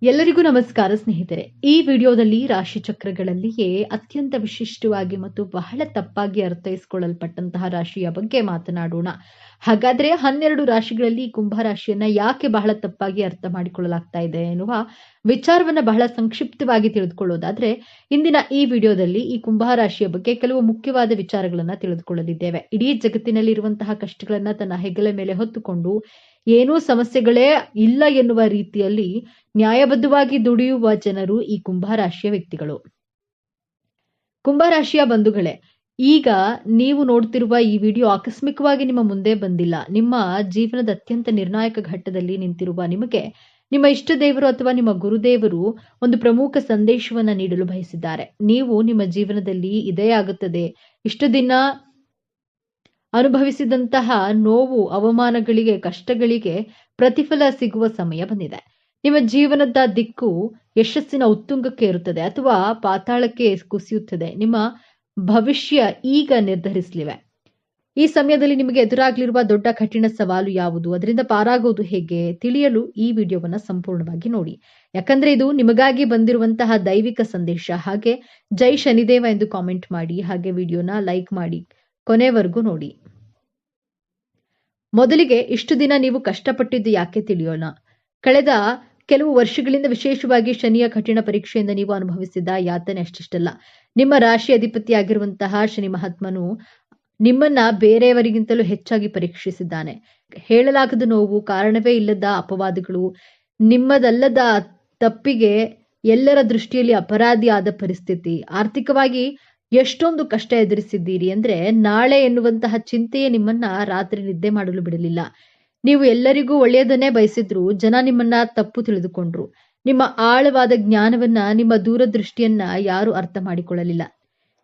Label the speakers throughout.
Speaker 1: ಎಲ್ಲರಿಗೂ ನಮಸ್ಕಾರ ಸ್ನೇಹಿತರೆ. ಈ ವಿಡಿಯೋದಲ್ಲಿ ರಾಶಿ ಚಕ್ರಗಳಲ್ಲಿಯೇ ಅತ್ಯಂತ ವಿಶಿಷ್ಟವಾಗಿ ಮತ್ತು ಬಹಳ ತಪ್ಪಾಗಿ ಅರ್ಥೈಸಿಕೊಳ್ಳಲ್ಪಟ್ಟಂತಹ ರಾಶಿಯ ಬಗ್ಗೆ ಮಾತನಾಡೋಣ. ಹಾಗಾದ್ರೆ 12 ರಾಶಿಗಳಲ್ಲಿ ಕುಂಭ ರಾಶಿಯನ್ನ ಯಾಕೆ ಬಹಳ ತಪ್ಪಾಗಿ ಅರ್ಥ ಮಾಡಿಕೊಳ್ಳಲಾಗ್ತಾ ಇದೆ ಎನ್ನುವ ವಿಚಾರವನ್ನ ಬಹಳ ಸಂಕ್ಷಿಪ್ತವಾಗಿ ತಿಳಿದುಕೊಳ್ಳೋದಾದ್ರೆ, ಇಂದಿನ ಈ ವಿಡಿಯೋದಲ್ಲಿ ಈ ಕುಂಭ ರಾಶಿಯ ಬಗ್ಗೆ ಕೆಲವು ಮುಖ್ಯವಾದ ವಿಚಾರಗಳನ್ನ ತಿಳಿದುಕೊಳ್ಳಲಿದ್ದೇವೆ. ಇಡೀ ಜಗತ್ತಿನಲ್ಲಿ ಇರುವಂತಹ ಕಷ್ಟಗಳನ್ನ ತನ್ನ ಹೆಗಲ ಮೇಲೆ ಹೊತ್ತುಕೊಂಡು ಏನೂ ಸಮಸ್ಯೆಗಳೇ ಇಲ್ಲ ಎನ್ನುವ ರೀತಿಯಲ್ಲಿ ನ್ಯಾಯಬದ್ಧವಾಗಿ ದುಡಿಯುವ ಜನರು ಈ ಕುಂಭರಾಶಿಯ ವ್ಯಕ್ತಿಗಳು. ಕುಂಭರಾಶಿಯ ಬಂಧುಗಳೇ, ಈಗ ನೀವು ನೋಡ್ತಿರುವ ಈ ವಿಡಿಯೋ ಆಕಸ್ಮಿಕವಾಗಿ ನಿಮ್ಮ ಮುಂದೆ ಬಂದಿಲ್ಲ. ನಿಮ್ಮ ಜೀವನದ ಅತ್ಯಂತ ನಿರ್ಣಾಯಕ ಘಟ್ಟದಲ್ಲಿ ನಿಂತಿರುವ ನಿಮಗೆ ನಿಮ್ಮ ಇಷ್ಟ ದೇವರು ಅಥವಾ ನಿಮ್ಮ ಗುರುದೇವರು ಒಂದು ಪ್ರಮುಖ ಸಂದೇಶವನ್ನ ನೀಡಲು ಬಯಸಿದ್ದಾರೆ. ನೀವು ನಿಮ್ಮ ಜೀವನದಲ್ಲಿ ಇದೇ ಆಗುತ್ತದೆ, ಇಷ್ಟು ದಿನ ಅನುಭವಿಸಿದಂತಹ ನೋವು, ಅವಮಾನಗಳಿಗೆ, ಕಷ್ಟಗಳಿಗೆ ಪ್ರತಿಫಲ ಸಿಗುವ ಸಮಯ ಬಂದಿದೆ. ನಿಮ್ಮ ಜೀವನದ ದಿಕ್ಕು ಯಶಸ್ಸಿನ ಉತ್ತುಂಗಕ್ಕೆ ಇರುತ್ತದೆ ಅಥವಾ ಪಾತಾಳಕ್ಕೆ ಕುಸಿಯುತ್ತದೆ. ನಿಮ್ಮ ಭವಿಷ್ಯ ಈಗ ನಿರ್ಧರಿಸಲಿವೆ. ಈ ಸಮಯದಲ್ಲಿ ನಿಮಗೆ ಎದುರಾಗಲಿರುವ ದೊಡ್ಡ ಕಠಿಣ ಸವಾಲು ಯಾವುದು, ಅದರಿಂದ ಪಾರಾಗೋದು ಹೇಗೆ ತಿಳಿಯಲು ಈ ವಿಡಿಯೋವನ್ನ ಸಂಪೂರ್ಣವಾಗಿ ನೋಡಿ. ಯಾಕಂದ್ರೆ ಇದು ನಿಮಗಾಗಿ ಬಂದಿರುವಂತಹ ದೈವಿಕ ಸಂದೇಶ. ಹಾಗೆ ಜೈ ಶನಿದೇವ ಎಂದು ಕಾಮೆಂಟ್ ಮಾಡಿ, ಹಾಗೆ ವಿಡಿಯೋನ ಲೈಕ್ ಮಾಡಿ, ಕೊನೆವರೆಗೂ ನೋಡಿ. ಮೊದಲಿಗೆ ಇಷ್ಟು ದಿನ ನೀವು ಕಷ್ಟಪಟ್ಟಿದ್ದು ಯಾಕೆ ತಿಳಿಯೋಣ. ಕಳೆದ ಕೆಲವು ವರ್ಷಗಳಿಂದ ವಿಶೇಷವಾಗಿ ಶನಿಯ ಕಠಿಣ ಪರೀಕ್ಷೆಯಿಂದ ನೀವು ಅನುಭವಿಸಿದ ಯಾತನೆ ಅಷ್ಟಿಷ್ಟಲ್ಲ. ನಿಮ್ಮ ರಾಶಿ ಅಧಿಪತಿಯಾಗಿರುವಂತಹ ಶನಿ ಮಹಾತ್ಮನು ನಿಮ್ಮನ್ನ ಬೇರೆಯವರಿಗಿಂತಲೂ ಹೆಚ್ಚಾಗಿ ಪರೀಕ್ಷಿಸಿದ್ದಾನೆ. ಹೇಳಲಾಗದ ನೋವು, ಕಾರಣವೇ ಇಲ್ಲದ ಅಪವಾದಗಳು, ನಿಮ್ಮದಲ್ಲದ ತಪ್ಪಿಗೆ ಎಲ್ಲರ ದೃಷ್ಟಿಯಲ್ಲಿ ಅಪರಾಧಿ ಆದ ಪರಿಸ್ಥಿತಿ, ಆರ್ಥಿಕವಾಗಿ ಎಷ್ಟೊಂದು ಕಷ್ಟ ಎದುರಿಸಿದ್ದೀರಿ ಅಂದ್ರೆ ನಾಳೆ ಎನ್ನುವಂತಹ ಚಿಂತೆಯೇ ನಿಮ್ಮನ್ನ ರಾತ್ರಿ ನಿದ್ದೆ ಮಾಡಲು ಬಿಡಲಿಲ್ಲ. ನೀವು ಎಲ್ಲರಿಗೂ ಒಳ್ಳೆಯದನ್ನೇ ಬಯಸಿದ್ರು ಜನ ನಿಮ್ಮನ್ನ ತಪ್ಪು ತಿಳಿದುಕೊಂಡ್ರು. ನಿಮ್ಮ ಆಳವಾದ ಜ್ಞಾನವನ್ನ, ನಿಮ್ಮ ದೂರದೃಷ್ಟಿಯನ್ನ ಯಾರು ಅರ್ಥ ಮಾಡಿಕೊಳ್ಳಲಿಲ್ಲ.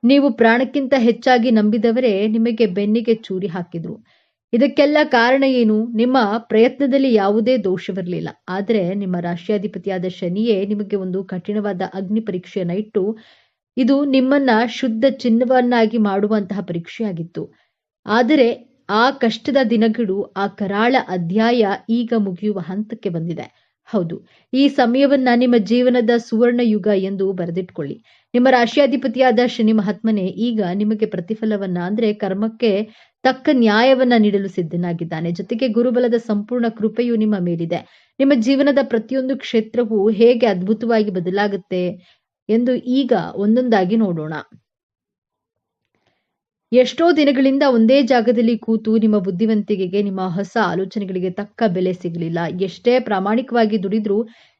Speaker 1: ನೀವು ಪ್ರಾಣಕ್ಕಿಂತ ಹೆಚ್ಚಾಗಿ ನಂಬಿದವರೇ ನಿಮಗೆ ಬೆನ್ನಿಗೆ ಚೂರಿ ಹಾಕಿದ್ರು. ಇದಕ್ಕೆಲ್ಲ ಕಾರಣ ಏನು? ನಿಮ್ಮ ಪ್ರಯತ್ನದಲ್ಲಿ ಯಾವುದೇ ದೋಷವಿರಲಿಲ್ಲ. ಆದರೆ ನಿಮ್ಮ ರಾಶಿಯಾಧಿಪತಿಯಾದ ಶನಿಯೇ ನಿಮಗೆ ಒಂದು ಕಠಿಣವಾದ ಅಗ್ನಿ ಪರೀಕ್ಷೆಯನ್ನ ಇಟ್ಟು ಇದು ನಿಮ್ಮನ್ನ ಶುದ್ಧ ಚಿನ್ನವನ್ನಾಗಿ ಮಾಡುವಂತಹ ಪರೀಕ್ಷೆಯಾಗಿತ್ತು. ಆದರೆ ಆ ಕಷ್ಟದ ದಿನಗಳು, ಆ ಕರಾಳ ಅಧ್ಯಾಯ ಈಗ ಮುಗಿಯುವ ಹಂತಕ್ಕೆ ಬಂದಿದೆ. ಹೌದು, ಈ ಸಮಯವನ್ನ ನಿಮ್ಮ ಜೀವನದ ಸುವರ್ಣ ಯುಗ ಎಂದು ಬರೆದಿಟ್ಕೊಳ್ಳಿ. ನಿಮ್ಮ ರಾಶಿಯಾಧಿಪತಿಯಾದ ಶನಿ ಮಹಾತ್ಮನೇ ಈಗ ನಿಮಗೆ ಪ್ರತಿಫಲವನ್ನ ಅಂದ್ರೆ ಕರ್ಮಕ್ಕೆ ತಕ್ಕ ನ್ಯಾಯವನ್ನ ನೀಡಲು ಸಿದ್ಧನಾಗಿದ್ದಾನೆ. ಜೊತೆಗೆ ಗುರುಬಲದ ಸಂಪೂರ್ಣ ಕೃಪೆಯು ನಿಮ್ಮ ಮೇಲಿದೆ. ನಿಮ್ಮ ಜೀವನದ ಪ್ರತಿಯೊಂದು ಕ್ಷೇತ್ರವೂ ಹೇಗೆ ಅದ್ಭುತವಾಗಿ ಬದಲಾಗುತ್ತೆ ಎಂದು ಈಗ ಒಂದೊಂದಾಗಿ ನೋಡೋಣ. ಎಷ್ಟೋ ದಿನಗಳಿಂದ ಒಂದೇ ಜಾಗದಲ್ಲಿ ಕೂತು ನಿಮ್ಮ ಬುದ್ಧಿವಂತಿಕೆಗೆ, ನಿಮ್ಮ ಹೊಸ ಆಲೋಚನೆಗಳಿಗೆ ತಕ್ಕ ಬೆಲೆ ಸಿಗಲಿಲ್ಲ. ಎಷ್ಟೇ ಪ್ರಾಮಾಣಿಕವಾಗಿ ದುಡಿದ್ರೂ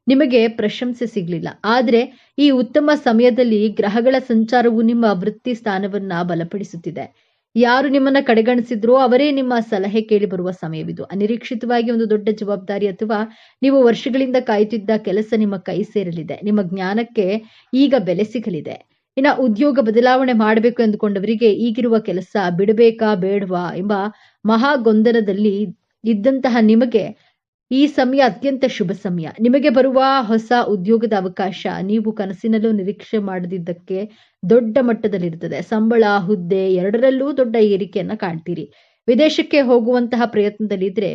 Speaker 1: ನಿಮಗೆ ಪ್ರಶಂಸೆ ಸಿಗಲಿಲ್ಲ. ಆದ್ರೆ ಈ ಉತ್ತಮ ಸಮಯದಲ್ಲಿ ಗ್ರಹಗಳ ಸಂಚಾರವು ನಿಮ್ಮ ವೃತ್ತಿ ಸ್ಥಾನವನ್ನ ಬಲಪಡಿಸುತ್ತಿದೆ. ಯಾರು ನಿಮ್ಮನ್ನ ಕಡೆಗಣಿಸಿದ್ರೋ ಅವರೇ ನಿಮ್ಮ ಸಲಹೆ ಕೇಳಿ ಬರುವ ಸಮಯವಿದು. ಅನಿರೀಕ್ಷಿತವಾಗಿ ಒಂದು ದೊಡ್ಡ ಜವಾಬ್ದಾರಿ ಅಥವಾ ನೀವು ವರ್ಷಗಳಿಂದ ಕಾಯುತ್ತಿದ್ದ ಕೆಲಸ ನಿಮ್ಮ ಕೈ ಸೇರಲಿದೆ. ನಿಮ್ಮ ಜ್ಞಾನಕ್ಕೆ ಈಗ ಬೆಲೆ ಸಿಗಲಿದೆ. ಇನ್ನು ಉದ್ಯೋಗ ಬದಲಾವಣೆ ಮಾಡಬೇಕು ಎಂದುಕೊಂಡವರಿಗೆ ಈಗಿರುವ ಕೆಲಸ ಬಿಡಬೇಕಾ ಬೇಡವಾ ಎಂಬ ಮಹಾ ಗೊಂದಲದಲ್ಲಿ ಇದ್ದಂತಹ ನಿಮಗೆ ಈ ಸಮಯ ಅತ್ಯಂತ ಶುಭ ಸಮಯ. ನಿಮಗೆ ಬರುವ ಹೊಸ ಉದ್ಯೋಗದ ಅವಕಾಶ ನೀವು ಕನಸಿನಲ್ಲೂ ನಿರೀಕ್ಷೆ ಮಾಡದಿದ್ದಕ್ಕೆ ದೊಡ್ಡ ಮಟ್ಟದಲ್ಲಿರುತ್ತದೆ. ಸಂಬಳ, ಹುದ್ದೆ ಎರಡರಲ್ಲೂ ದೊಡ್ಡ ಏರಿಕೆಯನ್ನ ಕಾಣ್ತೀರಿ. ವಿದೇಶಕ್ಕೆ ಹೋಗುವಂತಹ ಪ್ರಯತ್ನದಲ್ಲಿದ್ರೆ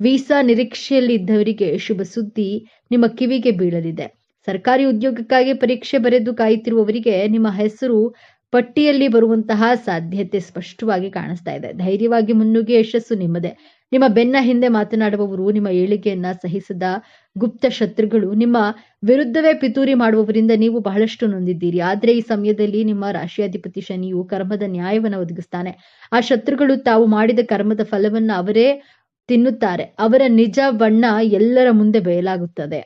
Speaker 1: ವೀಸಾ ನಿರೀಕ್ಷೆಯಲ್ಲಿ ಇದ್ದವರಿಗೆ ಶುಭ ಸುದ್ದಿ ನಿಮ್ಮ ಕಿವಿಗೆ ಬೀಳಲಿದೆ. ಸರ್ಕಾರಿ ಉದ್ಯೋಗಕ್ಕಾಗಿ ಪರೀಕ್ಷೆ ಬರೆದು ಕಾಯುತ್ತಿರುವವರಿಗೆ ನಿಮ್ಮ ಹೆಸರು ಪಟ್ಟಿಯಲ್ಲಿ ಬರುವಂತಹ ಸಾಧ್ಯತೆ ಸ್ಪಷ್ಟವಾಗಿ ಕಾಣಿಸ್ತಾ ಇದೆ. ಧೈರ್ಯವಾಗಿ ಮುನ್ನುಗ್ಗಿ ಯಶಸ್ಸು ನಿಮ್ಮದೇ. ನಿಮ್ಮ ಬೆನ್ನ ಹಿಂದೆ ಮಾತನಾಡುವವರು, ನಿಮ್ಮ ಏಳಿಗೆಯನ್ನ ಸಹಿಸದ ಗುಪ್ತ ಶತ್ರುಗಳು, ನಿಮ್ಮ ವಿರುದ್ಧವೇ ಪಿತೂರಿ ಮಾಡುವವರಿಂದ ನೀವು ಬಹಳಷ್ಟು ನೊಂದಿದ್ದೀರಿ. ಆದ್ರೆ ಈ ಸಮಯದಲ್ಲಿ ನಿಮ್ಮ ರಾಶಿಯಾಧಿಪತಿ ಶನಿಯು ಕರ್ಮದ ನ್ಯಾಯವನ್ನ ಒದಗಿಸ್ತಾನೆ. ಆ ಶತ್ರುಗಳು ತಾವು ಮಾಡಿದ ಕರ್ಮದ ಫಲವನ್ನ ಅವರೇ ತಿನ್ನುತ್ತಾರೆ. ಅವರ ನಿಜ ಬಣ್ಣ ಎಲ್ಲರ ಮುಂದೆ ಬಯಲಾಗುತ್ತದೆ.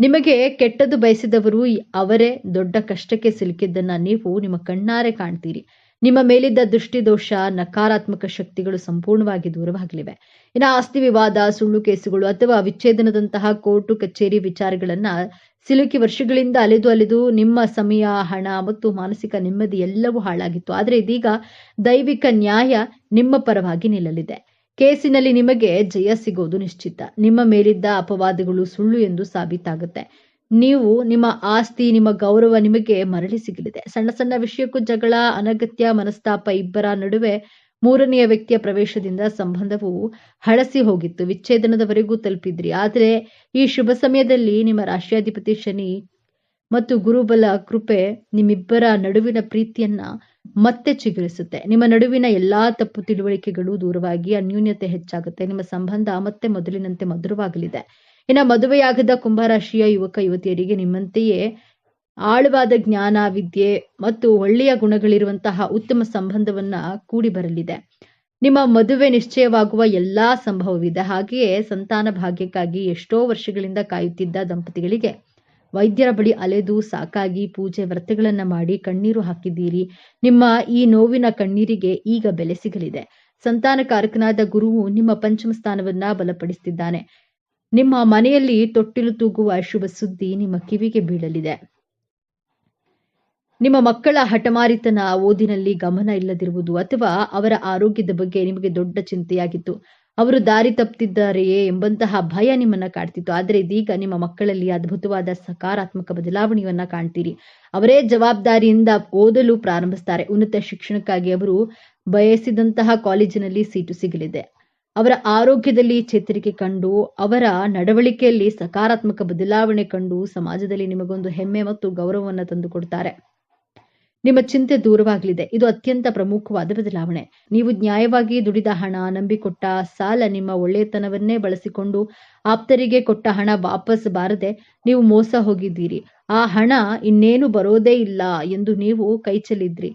Speaker 1: ನಿಮಗೆ ಕೆಟ್ಟದ್ದು ಬಯಸಿದವರು ಅವರೇ ದೊಡ್ಡ ಕಷ್ಟಕ್ಕೆ ಸಿಲುಕಿದ್ದನ್ನ ನೀವು ನಿಮ್ಮ ಕಣ್ಣಾರೆ ಕಾಣ್ತೀರಿ. ನಿಮ್ಮ ಮೇಲಿದ್ದ ದೃಷ್ಟಿ ದೋಷ, ನಕಾರಾತ್ಮಕ ಶಕ್ತಿಗಳು ಸಂಪೂರ್ಣವಾಗಿ ದೂರವಾಗಲಿವೆ. ಇನ್ನು ಆಸ್ತಿ ವಿವಾದ, ಸುಳ್ಳು ಕೇಸುಗಳು ಅಥವಾ ವಿಚ್ಛೇದನದಂತಹ ಕೋರ್ಟು ಕಚೇರಿ ವಿಚಾರಗಳನ್ನ ಸಿಲುಕಿ ವರ್ಷಗಳಿಂದ ಅಲೆದು ನಿಮ್ಮ ಸಮಯ, ಹಣ ಮತ್ತು ಮಾನಸಿಕ ನೆಮ್ಮದಿ ಎಲ್ಲವೂ ಹಾಳಾಗಿತ್ತು. ಆದ್ರೆ ಇದೀಗ ದೈವಿಕ ನ್ಯಾಯ ನಿಮ್ಮ ಪರವಾಗಿ ನಿಲ್ಲಲಿದೆ. ಕೇಸಿನಲ್ಲಿ ನಿಮಗೆ ಜಯ ಸಿಗೋದು ನಿಶ್ಚಿತ. ನಿಮ್ಮ ಮೇಲಿದ್ದ ಅಪವಾದಗಳು ಸುಳ್ಳು ಎಂದು ಸಾಬೀತಾಗುತ್ತೆ. ನೀವು ನಿಮ್ಮ ಆಸ್ತಿ, ನಿಮ್ಮ ಗೌರವ ನಿಮಗೆ ಮರಳಿ ಸಿಗಲಿದೆ. ಸಣ್ಣ ಸಣ್ಣ ವಿಷಯಕ್ಕೂ ಜಗಳ, ಅನಗತ್ಯ ಮನಸ್ತಾಪ, ಇಬ್ಬರ ನಡುವೆ ಮೂರನೆಯ ವ್ಯಕ್ತಿಯ ಪ್ರವೇಶದಿಂದ ಸಂಬಂಧವು ಹಳಸಿ ಹೋಗಿತ್ತು, ವಿಚ್ಛೇದನದವರೆಗೂ ತಲುಪಿದ್ರಿ. ಆದರೆ ಈ ಶುಭ ಸಮಯದಲ್ಲಿ ನಿಮ್ಮ ರಾಶಿಯಾಧಿಪತಿ ಶನಿ ಮತ್ತು ಗುರುಬಲ ಕೃಪೆ ನಿಮ್ಮಿಬ್ಬರ ನಡುವಿನ ಪ್ರೀತಿಯನ್ನ ಮತ್ತೆ ಚಿಗುರಿಸುತ್ತೆ. ನಿಮ್ಮ ನಡುವಿನ ಎಲ್ಲಾ ತಪ್ಪು ತಿಳುವಳಿಕೆಗಳು ದೂರವಾಗಿ ಅನ್ಯೂನ್ಯತೆ ಹೆಚ್ಚಾಗುತ್ತೆ. ನಿಮ್ಮ ಸಂಬಂಧ ಮತ್ತೆ ಮೊದಲಿನಂತೆ ಮಧುರವಾಗಲಿದೆ. ಇನ್ನು ಮದುವೆಯಾಗದ ಕುಂಭರಾಶಿಯ ಯುವಕ ಯುವತಿಯರಿಗೆ ನಿಮ್ಮಂತೆಯೇ ಆಳವಾದ ಜ್ಞಾನ, ವಿದ್ಯೆ ಮತ್ತು ಒಳ್ಳೆಯ ಗುಣಗಳಿರುವಂತಹ ಉತ್ತಮ ಸಂಬಂಧವನ್ನ ಕೂಡಿ ಬರಲಿದೆ. ನಿಮ್ಮ ಮದುವೆ ನಿಶ್ಚಯವಾಗುವ ಎಲ್ಲಾ ಸಂಭವವಿದೆ. ಹಾಗೆಯೇ ಸಂತಾನ ಭಾಗ್ಯಕ್ಕಾಗಿ ಎಷ್ಟೋ ವರ್ಷಗಳಿಂದ ಕಾಯುತ್ತಿದ್ದ ದಂಪತಿಗಳಿಗೆ ವೈದ್ಯರ ಬಳಿ ಅಲೆದು ಸಾಕಾಗಿ ಪೂಜೆ ವ್ರತಗಳನ್ನ ಮಾಡಿ ಕಣ್ಣೀರು ಹಾಕಿದ್ದೀರಿ. ನಿಮ್ಮ ಈ ನೋವಿನ ಕಣ್ಣೀರಿಗೆ ಈಗ ಬೆಲೆ ಸಿಗಲಿದೆ. ಸಂತಾನಕಾರಕನಾದ ಗುರುವು ನಿಮ್ಮ ಪಂಚಮ ಸ್ಥಾನವನ್ನ ಬಲಪಡಿಸುತ್ತಿದ್ದಾನೆ. ನಿಮ್ಮ ಮನೆಯಲ್ಲಿ ತೊಟ್ಟಿಲು ತೂಗುವ ಶುಭ ಸುದ್ದಿ ನಿಮ್ಮ ಕಿವಿಗೆ ಬೀಳಲಿದೆ. ನಿಮ್ಮ ಮಕ್ಕಳ ಹಠಮಾರಿತನ, ಓದಿನಲ್ಲಿ ಗಮನ ಇಲ್ಲದಿರುವುದು ಅಥವಾ ಅವರ ಆರೋಗ್ಯದ ಬಗ್ಗೆ ನಿಮಗೆ ದೊಡ್ಡ ಚಿಂತೆಯಾಗಿತ್ತು. ಅವರು ದಾರಿ ತಪ್ಪುತ್ತಿದ್ದಾರೆಯೇ ಎಂಬಂತಹ ಭಯ ನಿಮ್ಮನ್ನ ಕಾಡ್ತಿತ್ತು. ಆದರೆ ಇದೀಗ ನಿಮ್ಮ ಮಕ್ಕಳಲ್ಲಿ ಅದ್ಭುತವಾದ ಸಕಾರಾತ್ಮಕ ಬದಲಾವಣೆಯನ್ನ ಕಾಣ್ತೀರಿ. ಅವರೇ ಜವಾಬ್ದಾರಿಯಿಂದ ಓದಲು ಪ್ರಾರಂಭಿಸ್ತಾರೆ. ಉನ್ನತ ಶಿಕ್ಷಣಕ್ಕಾಗಿ ಅವರು ಬಯಸಿದಂತಹ ಕಾಲೇಜಿನಲ್ಲಿ ಸೀಟು ಸಿಗಲಿದೆ. ಅವರ ಆರೋಗ್ಯದಲ್ಲಿ ಚೇತರಿಕೆ ಕಂಡು, ಅವರ ನಡವಳಿಕೆಯಲ್ಲಿ ಸಕಾರಾತ್ಮಕ ಬದಲಾವಣೆ ಕಂಡು ಸಮಾಜದಲ್ಲಿ ನಿಮಗೊಂದು ಹೆಮ್ಮೆ ಮತ್ತು ಗೌರವವನ್ನು ತಂದುಕೊಡ್ತಾರೆ. ನಿಮ್ಮ ಚಿಂತೆ ದೂರವಾಗಲಿದೆ. ಇದು ಅತ್ಯಂತ ಪ್ರಮುಖವಾದ ಬದಲಾವಣೆ. ನೀವು ನ್ಯಾಯವಾಗಿ ದುಡಿದ ಹಣ, ನಂಬಿಕೊಟ್ಟ ಸಾಲ, ನಿಮ್ಮ ಒಳ್ಳೆಯತನವನ್ನೇ ಬಳಸಿಕೊಂಡು ಆಪ್ತರಿಗೆ ಕೊಟ್ಟ ಹಣ ವಾಪಸ್ ಬಾರದೆ ನೀವು ಮೋಸ ಹೋಗಿದ್ದೀರಿ. ಆ ಹಣ ಇನ್ನೇನು ಬರೋದೇ ಇಲ್ಲ ಎಂದು ನೀವು ಕೈಚೆಲ್ಲಿದ್ರಿ.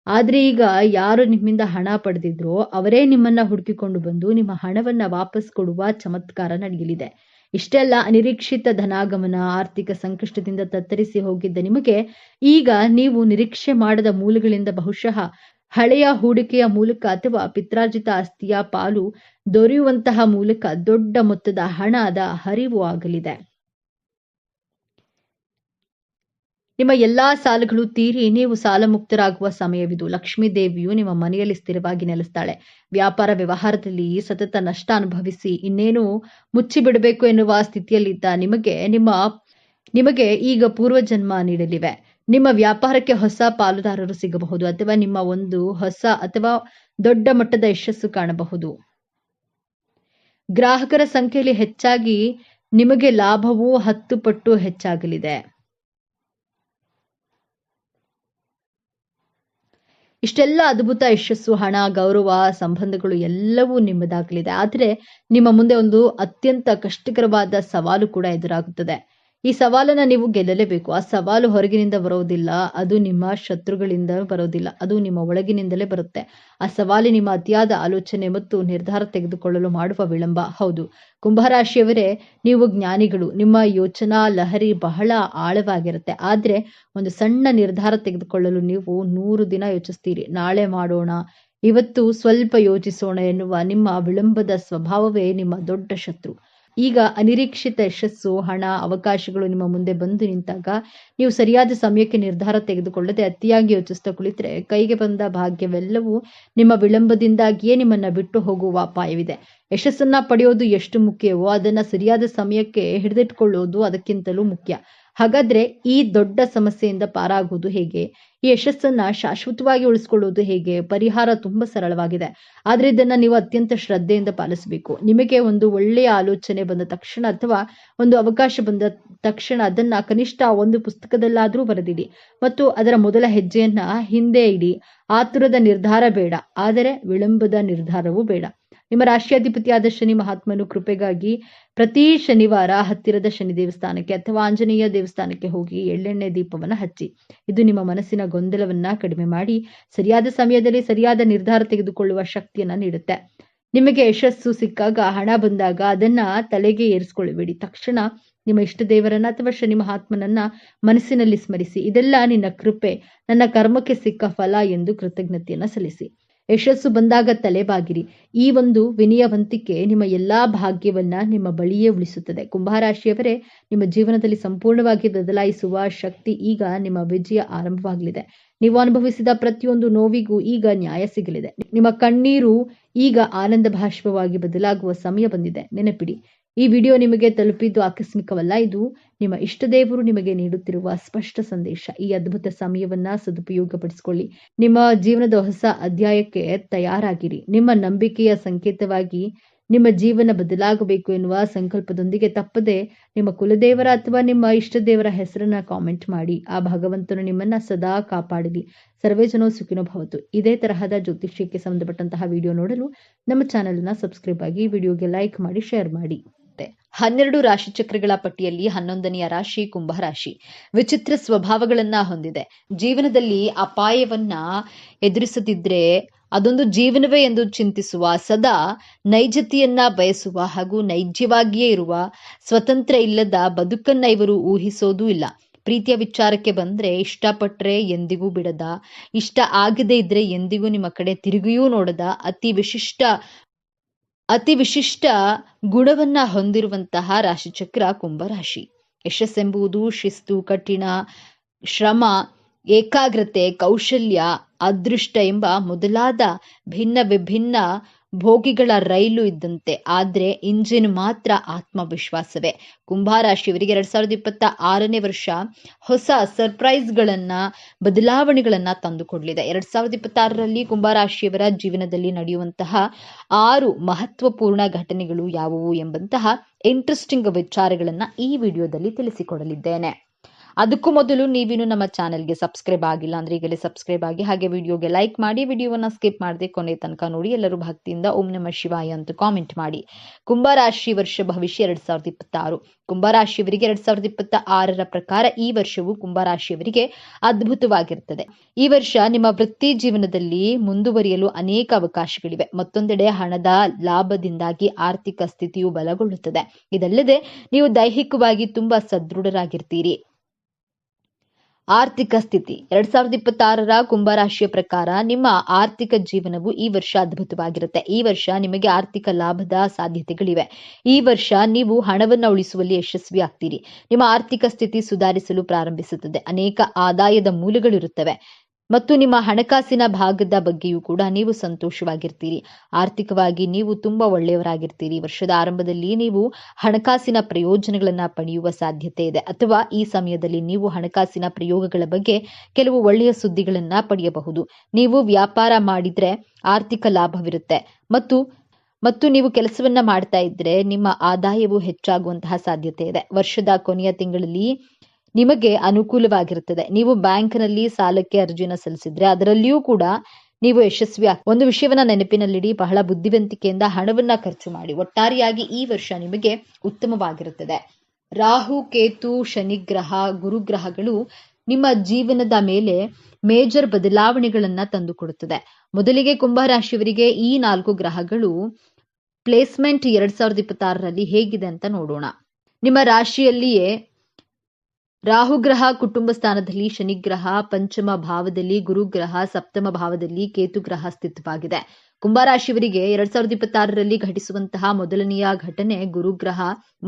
Speaker 1: ಆದ್ರೆ ಈಗ ಯಾರು ನಿಮ್ಮಿಂದ ಹಣ ಪಡೆದಿದ್ರೋ ಅವರೇ ನಿಮ್ಮನ್ನ ಹುಡುಕಿಕೊಂಡು ಬಂದು ನಿಮ್ಮ ಹಣವನ್ನ ವಾಪಸ್ ಕೊಡುವ ಚಮತ್ಕಾರ ನಡೆಯಲಿದೆ. ಇಷ್ಟೆಲ್ಲ ಅನಿರೀಕ್ಷಿತ ಧನಾಗಮನ, ಆರ್ಥಿಕ ಸಂಕಷ್ಟದಿಂದ ತತ್ತರಿಸಿ ಹೋಗಿದ್ದ ನಿಮಗೆ ಈಗ ನೀವು ನಿರೀಕ್ಷೆ ಮಾಡದ ಮೂಲಗಳಿಂದ ಬಹುಶಃ ಹಳೆಯ ಹೂಡಿಕೆಯ ಮೂಲಕ ಅಥವಾ ಪಿತ್ರಾರ್ಜಿತ ಆಸ್ತಿಯ ಪಾಲು ದೊರೆಯುವಂತಹ ಮೂಲಕ ದೊಡ್ಡ ಮೊತ್ತದ ಹಣದ ಹರಿವು ಆಗಲಿದೆ. ನಿಮ್ಮ ಎಲ್ಲಾ ಸಾಲಗಳು ತೀರಿ ನೀವು ಸಾಲ ಮುಕ್ತರಾಗುವ ಸಮಯವಿದು. ಲಕ್ಷ್ಮೀ ದೇವಿಯು ನಿಮ್ಮ ಮನೆಯಲ್ಲಿ ಸ್ಥಿರವಾಗಿ ನೆಲೆಸ್ತಾಳೆ. ವ್ಯಾಪಾರ ವ್ಯವಹಾರದಲ್ಲಿ ಸತತ ನಷ್ಟ ಅನುಭವಿಸಿ ಇನ್ನೇನು ಮುಚ್ಚಿಬಿಡಬೇಕು ಎನ್ನುವ ಸ್ಥಿತಿಯಲ್ಲಿದ್ದ ನಿಮಗೆ ಈಗ ಪೂರ್ವಜನ್ಮ ನೀಡಲಿವೆ. ನಿಮ್ಮ ವ್ಯಾಪಾರಕ್ಕೆ ಹೊಸ ಪಾಲುದಾರರು ಸಿಗಬಹುದು ಅಥವಾ ನಿಮ್ಮ ಒಂದು ಹೊಸ ಅಥವಾ ದೊಡ್ಡ ಮಟ್ಟದ ಯಶಸ್ಸು ಕಾಣಬಹುದು. ಗ್ರಾಹಕರ ಸಂಖ್ಯೆಯಲ್ಲಿ ಹೆಚ್ಚಾಗಿ ನಿಮಗೆ ಲಾಭವು 10 ಪಟ್ಟು ಹೆಚ್ಚಾಗಲಿದೆ. ಇಷ್ಟೆಲ್ಲ ಅದ್ಭುತ ಯಶಸ್ಸು, ಹಣ, ಗೌರವ, ಸಂಬಂಧಗಳು ಎಲ್ಲವೂ ನಿಮ್ಮದಾಗಲಿದೆ. ಆದರೆ ನಿಮ್ಮ ಮುಂದೆ ಒಂದು ಅತ್ಯಂತ ಕಷ್ಟಕರವಾದ ಸವಾಲು ಕೂಡ ಎದುರಾಗುತ್ತದೆ. ಈ ಸವಾಲನ್ನ ನೀವು ಗೆಲ್ಲಲೇಬೇಕು. ಆ ಸವಾಲು ಹೊರಗಿನಿಂದ ಬರೋದಿಲ್ಲ, ಅದು ನಿಮ್ಮ ಶತ್ರುಗಳಿಂದ ಬರೋದಿಲ್ಲ, ಅದು ನಿಮ್ಮ ಒಳಗಿನಿಂದಲೇ ಬರುತ್ತೆ. ಆ ಸವಾಲು ನಿಮ್ಮ ಅತಿಯಾದ ಆಲೋಚನೆ ಮತ್ತು ನಿರ್ಧಾರ ತೆಗೆದುಕೊಳ್ಳಲು ಮಾಡುವ ವಿಳಂಬ. ಹೌದು, ಕುಂಭರಾಶಿಯವರೇ, ನೀವು ಜ್ಞಾನಿಗಳು. ನಿಮ್ಮ ಯೋಚನಾ ಲಹರಿ ಬಹಳ ಆಳವಾಗಿರುತ್ತೆ. ಆದ್ರೆ ಒಂದು ಸಣ್ಣ ನಿರ್ಧಾರ ತೆಗೆದುಕೊಳ್ಳಲು ನೀವು 100 ದಿನ ಯೋಚಿಸ್ತೀರಿ. ನಾಳೆ ಮಾಡೋಣ, ಇವತ್ತು ಸ್ವಲ್ಪ ಯೋಚಿಸೋಣ ಎನ್ನುವ ನಿಮ್ಮ ವಿಳಂಬದ ಸ್ವಭಾವವೇ ನಿಮ್ಮ ದೊಡ್ಡ ಶತ್ರು. ಈಗ ಅನಿರೀಕ್ಷಿತ ಯಶಸ್ಸು, ಹಣ, ಅವಕಾಶಗಳು ನಿಮ್ಮ ಮುಂದೆ ಬಂದು ನಿಂತಾಗ ನೀವು ಸರಿಯಾದ ಸಮಯಕ್ಕೆ ನಿರ್ಧಾರ ತೆಗೆದುಕೊಳ್ಳದೆ ಅತಿಯಾಗಿ ಯೋಚಿಸ್ತಾ ಕುಳಿತರೆ ಕೈಗೆ ಬಂದ ಭಾಗ್ಯವೆಲ್ಲವೂ ನಿಮ್ಮ ವಿಳಂಬದಿಂದಾಗಿಯೇ ನಿಮ್ಮನ್ನ ಬಿಟ್ಟು ಹೋಗುವ ಅಪಾಯವಿದೆ. ಯಶಸ್ಸನ್ನ ಪಡೆಯೋದು ಎಷ್ಟು ಮುಖ್ಯವೋ ಅದನ್ನ ಸರಿಯಾದ ಸಮಯಕ್ಕೆ ಹಿಡಿದಿಟ್ಕೊಳ್ಳೋದು ಅದಕ್ಕಿಂತಲೂ ಮುಖ್ಯ. ಹಾಗಾದ್ರೆ ಈ ದೊಡ್ಡ ಸಮಸ್ಯೆಯಿಂದ ಪಾರಾಗುವುದು ಹೇಗೆ? ಈ ಯಶಸ್ಸನ್ನ ಶಾಶ್ವತವಾಗಿ ಉಳಿಸ್ಕೊಳ್ಳೋದು ಹೇಗೆ? ಪರಿಹಾರ ತುಂಬಾ ಸರಳವಾಗಿದೆ. ಆದ್ರೆ ಇದನ್ನ ನೀವು ಅತ್ಯಂತ ಶ್ರದ್ಧೆಯಿಂದ ಪಾಲಿಸಬೇಕು. ನಿಮಗೆ ಒಂದು ಒಳ್ಳೆಯ ಆಲೋಚನೆ ಬಂದ ತಕ್ಷಣ ಅಥವಾ ಒಂದು ಅವಕಾಶ ಬಂದ ತಕ್ಷಣ ಅದನ್ನ ಕನಿಷ್ಠ ಒಂದು ಪುಸ್ತಕದಲ್ಲಾದ್ರೂ ಬರೆದಿಡಿ ಮತ್ತು ಅದರ ಮೊದಲ ಹೆಜ್ಜೆಯನ್ನ ಹಿಂದೆ ಇಡಿ. ಆತುರದ ನಿರ್ಧಾರ ಬೇಡ, ಆದರೆ ವಿಳಂಬದ ನಿರ್ಧಾರವೂ ಬೇಡ. ನಿಮ್ಮ ರಾಶಿಯಾಧಿಪತಿಯಾದ ಶನಿ ಮಹಾತ್ಮನು ಕೃಪೆಗಾಗಿ ಪ್ರತಿ ಶನಿವಾರ ಹತ್ತಿರದ ಶನಿ ದೇವಸ್ಥಾನಕ್ಕೆ ಅಥವಾ ಆಂಜನೇಯ ದೇವಸ್ಥಾನಕ್ಕೆ ಹೋಗಿ ಎಳ್ಳೆಣ್ಣೆ ದೀಪವನ್ನ ಹಚ್ಚಿ. ಇದು ನಿಮ್ಮ ಮನಸ್ಸಿನ ಗೊಂದಲವನ್ನ ಕಡಿಮೆ ಮಾಡಿ ಸರಿಯಾದ ಸಮಯದಲ್ಲಿ ಸರಿಯಾದ ನಿರ್ಧಾರ ತೆಗೆದುಕೊಳ್ಳುವ ಶಕ್ತಿಯನ್ನ ನೀಡುತ್ತೆ. ನಿಮಗೆ ಯಶಸ್ಸು ಸಿಕ್ಕಾಗ, ಹಣ ಬಂದಾಗ ಅದನ್ನ ತಲೆಗೆ ಏರಿಸಿಕೊಳ್ಳಬೇಡಿ. ತಕ್ಷಣ ನಿಮ್ಮ ಇಷ್ಟ ದೇವರನ್ನ ಅಥವಾ ಶನಿ ಮಹಾತ್ಮನನ್ನ ಮನಸ್ಸಿನಲ್ಲಿ ಸ್ಮರಿಸಿ. ಇದೆಲ್ಲ ನಿನ್ನ ಕೃಪೆ, ನನ್ನ ಕರ್ಮಕ್ಕೆ ಸಿಕ್ಕ ಫಲ ಎಂದು ಕೃತಜ್ಞತೆಯನ್ನ ಸಲ್ಲಿಸಿ. ಯಶಸ್ಸು ಬಂದಾಗ ತಲೆಬಾಗಿರಿ. ಈ ಒಂದು ವಿನಯವಂತಿಕೆ ನಿಮ್ಮ ಎಲ್ಲಾ ಭಾಗ್ಯವನ್ನ ನಿಮ್ಮ ಬಳಿಯೇ ಉಳಿಸುತ್ತದೆ. ಕುಂಭರಾಶಿಯವರೇ, ನಿಮ್ಮ ಜೀವನದಲ್ಲಿ ಸಂಪೂರ್ಣವಾಗಿ ಬದಲಾಯಿಸುವ ಶಕ್ತಿ ಈಗ ನಿಮ್ಮ ವಿಜಯ ಆರಂಭವಾಗಲಿದೆ. ನೀವು ಅನುಭವಿಸಿದ ಪ್ರತಿಯೊಂದು ನೋವಿಗೂ ಈಗ ನ್ಯಾಯ ಸಿಗಲಿದೆ. ನಿಮ್ಮ ಕಣ್ಣೀರು ಈಗ ಆನಂದ ಭಾಷ್ಪವಾಗಿ ಬದಲಾಗುವ ಸಮಯ ಬಂದಿದೆ. ನೆನಪಿಡಿ, ಈ ವಿಡಿಯೋ ನಿಮಗೆ ತಲುಪಿದ್ದು ಆಕಸ್ಮಿಕವಲ್ಲ. ಇದು ನಿಮ್ಮ ಇಷ್ಟ ದೇವರು ನಿಮಗೆ ನೀಡುತ್ತಿರುವ ಸ್ಪಷ್ಟ ಸಂದೇಶ. ಈ ಅದ್ಭುತ ಸಮಯವನ್ನ ಸದುಪಯೋಗಪಡಿಸಿಕೊಳ್ಳಿ. ನಿಮ್ಮ ಜೀವನದ ಹೊಸ ಅಧ್ಯಾಯಕ್ಕೆ ತಯಾರಾಗಿರಿ. ನಿಮ್ಮ ನಂಬಿಕೆಯ ಸಂಕೇತವಾಗಿ ನಿಮ್ಮ ಜೀವನ ಬದಲಾಗಬೇಕು ಎನ್ನುವ ಸಂಕಲ್ಪದೊಂದಿಗೆ ತಪ್ಪದೆ ನಿಮ್ಮ ಕುಲದೇವರ ಅಥವಾ ನಿಮ್ಮ ಇಷ್ಟ ದೇವರ ಹೆಸರನ್ನ ಕಾಮೆಂಟ್ ಮಾಡಿ. ಆ ಭಗವಂತನು ನಿಮ್ಮನ್ನ ಸದಾ ಕಾಪಾಡಲಿ. ಸರ್ವೇ ಜನೋ ಸುಖಿನೋ ಭವತು. ಇದೇ ತರಹದ ಜ್ಯೋತಿಷ್ಯಕ್ಕೆ ಸಂಬಂಧಪಟ್ಟಂತಹ ವಿಡಿಯೋ ನೋಡಲು ನಮ್ಮ ಚಾನೆಲ್ನ ಸಬ್ಸ್ಕ್ರೈಬ್ ಆಗಿ, ವಿಡಿಯೋಗೆ ಲೈಕ್ ಮಾಡಿ, ಶೇರ್ ಮಾಡಿ. 12 ರಾಶಿಚಕ್ರಗಳ ಪಟ್ಟಿಯಲ್ಲಿ 11ನೆಯ ರಾಶಿ ಕುಂಭರಾಶಿ. ವಿಚಿತ್ರ ಸ್ವಭಾವಗಳನ್ನ ಹೊಂದಿದೆ. ಜೀವನದಲ್ಲಿ ಅಪಾಯವನ್ನ ಎದುರಿಸದಿದ್ರೆ ಅದೊಂದು ಜೀವನವೇ ಎಂದು ಚಿಂತಿಸುವ, ಸದಾ ನೈಜತೆಯನ್ನ ಬಯಸುವ ಹಾಗೂ ನೈಜವಾಗಿಯೇ ಇರುವ, ಸ್ವತಂತ್ರ ಇಲ್ಲದ ಬದುಕನ್ನ ಇವರು ಊಹಿಸೋದೂ ಇಲ್ಲ. ಪ್ರೀತಿಯ ವಿಚಾರಕ್ಕೆ ಬಂದ್ರೆ ಇಷ್ಟಪಟ್ರೆ ಎಂದಿಗೂ ಬಿಡದ, ಇಷ್ಟ ಆಗದೆ ಇದ್ರೆ ಎಂದಿಗೂ ನಿಮ್ಮ ಕಡೆ ತಿರುಗಿಯೂ ನೋಡದ, ಅತಿ ವಿಶಿಷ್ಟ ಗುಣವನ್ನ ಹೊಂದಿರುವಂತಹ ರಾಶಿಚಕ್ರ ಕುಂಭರಾಶಿ. ಯಶಸ್ಸೆಂಬುದು ಶಿಸ್ತು, ಕಠಿಣ ಶ್ರಮ, ಏಕಾಗ್ರತೆ, ಕೌಶಲ್ಯ, ಅದೃಷ್ಟ ಎಂಬ ಮೊದಲಾದ ಭಿನ್ನ ವಿಭಿನ್ನ ಭೋಗಿಗಳ ರೈಲು ಇದ್ದಂತೆ. ಆದ್ರೆ ಇಂಜಿನ್ ಮಾತ್ರ ಆತ್ಮವಿಶ್ವಾಸವೇ. ಕುಂಭರಾಶಿಯವರಿಗೆ 2026ನೇ ವರ್ಷ ಹೊಸ ಸರ್ಪ್ರೈಸ್ಗಳನ್ನ, ಬದಲಾವಣೆಗಳನ್ನ ತಂದುಕೊಡಲಿದೆ. 2026ರಲ್ಲಿ ಕುಂಭರಾಶಿಯವರ ಜೀವನದಲ್ಲಿ ನಡೆಯುವಂತಹ 6 ಮಹತ್ವಪೂರ್ಣ ಘಟನೆಗಳು ಯಾವುವು ಎಂಬಂತಹ ಇಂಟ್ರೆಸ್ಟಿಂಗ್ ವಿಚಾರಗಳನ್ನ ಈ ವಿಡಿಯೋದಲ್ಲಿ ತಿಳಿಸಿಕೊಡಲಿದ್ದೇನೆ. ಅದಕ್ಕೂ ಮೊದಲು ನೀವಿನ್ನು ನಮ್ಮ ಚಾನೆಲ್ಗೆ ಸಬ್ಸ್ಕ್ರೈಬ್ ಆಗಿಲ್ಲ ಅಂದ್ರೆ ಈಗಲೇ ಸಬ್ಸ್ಕ್ರೈಬ್ ಆಗಿ, ಹಾಗೆ ವಿಡಿಯೋಗೆ ಲೈಕ್ ಮಾಡಿ, ವಿಡಿಯೋವನ್ನ ಸ್ಕಿಪ್ ಮಾಡದೆ ಕೊನೆ ತನಕ ನೋಡಿ. ಎಲ್ಲರೂ ಭಕ್ತಿಯಿಂದ ಓಂ ನಮಃ ಶಿವಾಯ ಅಂತ ಕಾಮೆಂಟ್ ಮಾಡಿ. ಕುಂಭರಾಶಿ ವರ್ಷ ಭವಿಷ್ಯ 2026. ಕುಂಭರಾಶಿಯವರಿಗೆ 2026ರ ಪ್ರಕಾರ ಈ ವರ್ಷವು ಕುಂಭರಾಶಿಯವರಿಗೆ ಅದ್ಭುತವಾಗಿರುತ್ತದೆ. ಈ ವರ್ಷ ನಿಮ್ಮ ವೃತ್ತಿ ಜೀವನದಲ್ಲಿ ಮುಂದುವರಿಯಲು ಅನೇಕ ಅವಕಾಶಗಳಿವೆ. ಮತ್ತೊಂದೆಡೆ ಹಣದ ಲಾಭದಿಂದಾಗಿ ಆರ್ಥಿಕ ಸ್ಥಿತಿಯು ಬಲಗೊಳ್ಳುತ್ತದೆ. ಇದಲ್ಲದೆ ನೀವು ದೈಹಿಕವಾಗಿ ತುಂಬಾ ಸದೃಢರಾಗಿರ್ತೀರಿ. ಆರ್ಥಿಕ ಸ್ಥಿತಿ 2026ರ ಕುಂಭರಾಶಿಯ ಪ್ರಕಾರ ನಿಮ್ಮ ಆರ್ಥಿಕ ಜೀವನವು ಈ ವರ್ಷ ಅದ್ಭುತವಾಗಿರುತ್ತೆ. ಈ ವರ್ಷ ನಿಮಗೆ ಆರ್ಥಿಕ ಲಾಭದ ಸಾಧ್ಯತೆಗಳಿವೆ. ಈ ವರ್ಷ ನೀವು ಹಣವನ್ನು ಉಳಿಸುವಲ್ಲಿ ಯಶಸ್ವಿ ಆಗ್ತೀರಿ. ನಿಮ್ಮ ಆರ್ಥಿಕ ಸ್ಥಿತಿ ಸುಧಾರಿಸಲು ಪ್ರಾರಂಭಿಸುತ್ತದೆ. ಅನೇಕ ಆದಾಯದ ಮೂಲಗಳಿರುತ್ತವೆ ಮತ್ತು ನಿಮ್ಮ ಹಣಕಾಸಿನ ಭಾಗದ ಬಗ್ಗೆಯೂ ಕೂಡ ನೀವು ಸಂತೋಷವಾಗಿರ್ತೀರಿ. ಆರ್ಥಿಕವಾಗಿ ನೀವು ತುಂಬಾ ಒಳ್ಳೆಯವರಾಗಿರ್ತೀರಿ. ವರ್ಷದ ಆರಂಭದಲ್ಲಿ ನೀವು ಹಣಕಾಸಿನ ಪ್ರಯೋಜನಗಳನ್ನ ಪಡೆಯುವ ಸಾಧ್ಯತೆ ಇದೆ, ಅಥವಾ ಈ ಸಮಯದಲ್ಲಿ ನೀವು ಹಣಕಾಸಿನ ಪ್ರಯೋಗಗಳ ಬಗ್ಗೆ ಕೆಲವು ಒಳ್ಳೆಯ ಸುದ್ದಿಗಳನ್ನ ಪಡೆಯಬಹುದು. ನೀವು ವ್ಯಾಪಾರ ಮಾಡಿದ್ರೆ ಆರ್ಥಿಕ ಲಾಭವಿರುತ್ತೆ ಮತ್ತು ನೀವು ಕೆಲಸವನ್ನ ಮಾಡ್ತಾ ಇದ್ರೆ ನಿಮ್ಮ ಆದಾಯವು ಹೆಚ್ಚಾಗುವಂತಹ ಸಾಧ್ಯತೆ ಇದೆ. ವರ್ಷದ ಕೊನೆಯ ತಿಂಗಳಲ್ಲಿ ನಿಮಗೆ ಅನುಕೂಲವಾಗಿರುತ್ತದೆ. ನೀವು ಬ್ಯಾಂಕ್ನಲ್ಲಿ ಸಾಲಕ್ಕೆ ಅರ್ಜಿಯನ್ನು ಸಲ್ಲಿಸಿದ್ರೆ ಅದರಲ್ಲಿಯೂ ಕೂಡ ನೀವು ಯಶಸ್ವಿ ಒಂದು ವಿಷಯವನ್ನ ನೆನಪಿನಲ್ಲಿಡಿ, ಬಹಳ ಬುದ್ಧಿವಂತಿಕೆಯಿಂದ ಹಣವನ್ನ ಖರ್ಚು ಮಾಡಿ. ಒಟ್ಟಾರೆಯಾಗಿ ಈ ವರ್ಷ ನಿಮಗೆ ಉತ್ತಮವಾಗಿರುತ್ತದೆ. ರಾಹು, ಕೇತು, ಶನಿಗ್ರಹ, ಗುರುಗ್ರಹಗಳು ನಿಮ್ಮ ಜೀವನದ ಮೇಲೆ ಮೇಜರ್ ಬದಲಾವಣೆಗಳನ್ನ ತಂದುಕೊಡುತ್ತದೆ. ಮೊದಲಿಗೆ ಕುಂಭರಾಶಿಯವರಿಗೆ ಈ 4 ಗ್ರಹಗಳು ಪ್ಲೇಸ್ಮೆಂಟ್ 2026ರಲ್ಲಿ ಹೇಗಿದೆ ಅಂತ ನೋಡೋಣ. ನಿಮ್ಮ ರಾಶಿಯಲ್ಲಿಯೇ ರಾಹುಗ್ರಹ ಕುಟುಂಬ ಸ್ಥಾನದಲ್ಲಿ, ಶನಿಗ್ರಹ ಪಂಚಮ ಭಾವದಲ್ಲಿ, ಗುರುಗ್ರಹ ಸಪ್ತಮ ಭಾವದಲ್ಲಿ, ಕೇತುಗ್ರಹ ಸ್ಥಿತವಾಗಿದೆ. ಕುಂಭರಾಶಿಯವರಿಗೆ 2026ರಲ್ಲಿ ಘಟಿಸುವಂತಹ ಮೊದಲನೆಯ ಘಟನೆ ಗುರುಗ್ರಹ